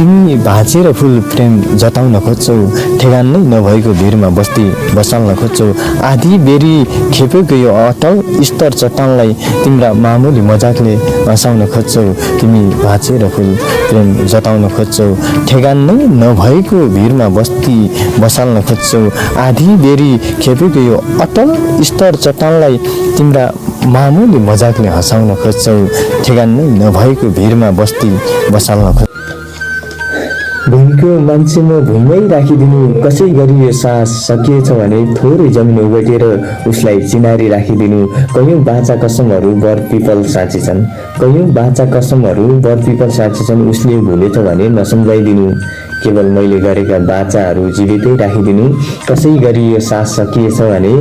तिमी भाँचेर फुल प्रेम जताउन खोज्छौ, ठेगान नै नभएको भिरमा बस्ती बसाल्न खोज्छौ। आधी बेरी खेपेको यो अटल स्तर चट्टानलाई तिम्रा मामुली मजाकले हँसाउन खोज्छौ। तिमी भाँचेर फुल प्रेम जताउन खोज्छौ, ठेगान नै नभएको भिरमा बस्ती बसाल्न खोज्छौ। आधी बेरी खेपेको यो अटल स्तर चट्टानलाई तिम्रा मामुली मजाकले हँसाउन खोज्छौ, ठेगान नै नभएको भिरमा बस्ती बसाल्न खोज्छौ। भुइँको मान्छे म भुइँमै राखिदिनु, कसै गरी यो सास सकिएछ भने थोरै जमिन उगटेर उसलाई चिनारी राखिदिनु। कयौँ बाचा कसमहरू बर पिपल साँचेछन्, कयौँ बाचा कसमहरू बर पिपल साँचेछन्, उसले भुलेछ भने नसम्झाइदिनु। केवल मैले गरेका बाचाहरू जीवितै राखिदिनु, कसै गरी यो सास सकिएछ भने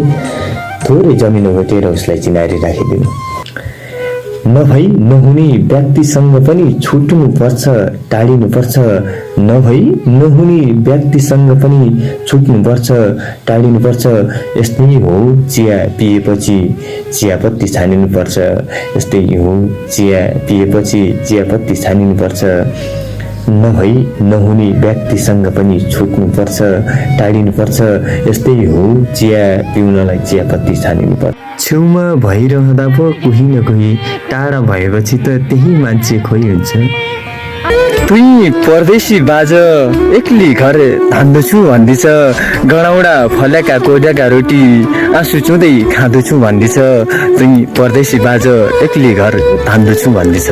थोरै जमिन उगटेर उसलाई चिनारी राखिदिनु। नभई नहुने व्यक्तिसँग पनि छुट्नुपर्छ, टाढिनुपर्छ। नभई नहुने व्यक्तिसँग पनि छुट्नुपर्छ, टाढिनुपर्छ। यस्तै हो चिया पिएपछि चियापत्ती छानिनुपर्छ, यस्तै हो चिया पिएपछि चियापत्ती छानिनुपर्छ। नभई नहुने व्यक्तिसँग पनि छुट्नुपर्छ, टाढिनुपर्छ। यस्तै हो चिया पिउनलाई चियापत्ती छानिनुपर्छ। छेउमा भइरहँदा पो कोही न कोही टाढा भएपछि त त्यही मान्छे खोइ हुन्छ। तुई परदेशी बाज एक्ली घर धान्दछु भन्दैछ, गडौडा फल्याका कोदाका रोटी आँसु चुँदै खाँदछु भन्दैछ। तुई परदेशी बाज एक्ली घर धान्दछु भन्दैछ।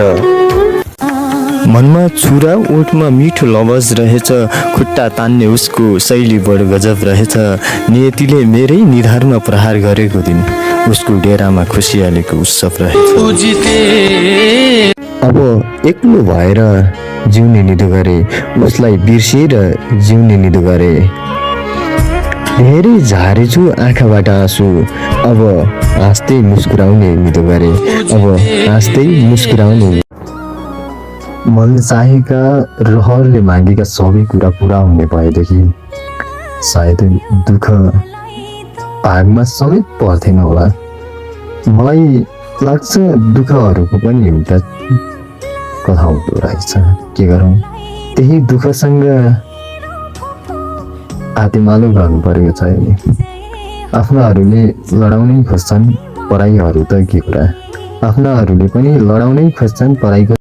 मनमा छुरा ओठमा मिठो लवज रहेछ, खुट्टा तान्ने उसको शैली बडो गजब रहेछ। नियतिले मेरै निधारमा प्रहार गरेको दिन उसको डेरामा खुसियालीको उत्सव रहेछ। अब एक्लो भएर जिउने निदो गरे, उसलाई बिर्सिएर जिउने निदो गरे। धेरै झारेछु आँखाबाट आँसु, अब हाँस्दै मुस्कुराउने निदो गरे, अब हाँस्दै मुस्कुराउने। मन चाहेका रहरले मागेका सबै कुरा पुरा हुने भएदेखि सायद दुःख भागमा समेत पर्थेन होला। मलाई लाग्छ दुःखहरूको पनि एउटा कथा हुँदो रहेछ। के गरौँ, त्यही दुःखसँग हातेमालो गर्नु परेको छ अहिले। आफ्नाहरूले लडाउनै खोज्छन्, पराईहरू त के कुरा। आफ्नाहरूले पनि लडाउनै खोज्छन्, पराईको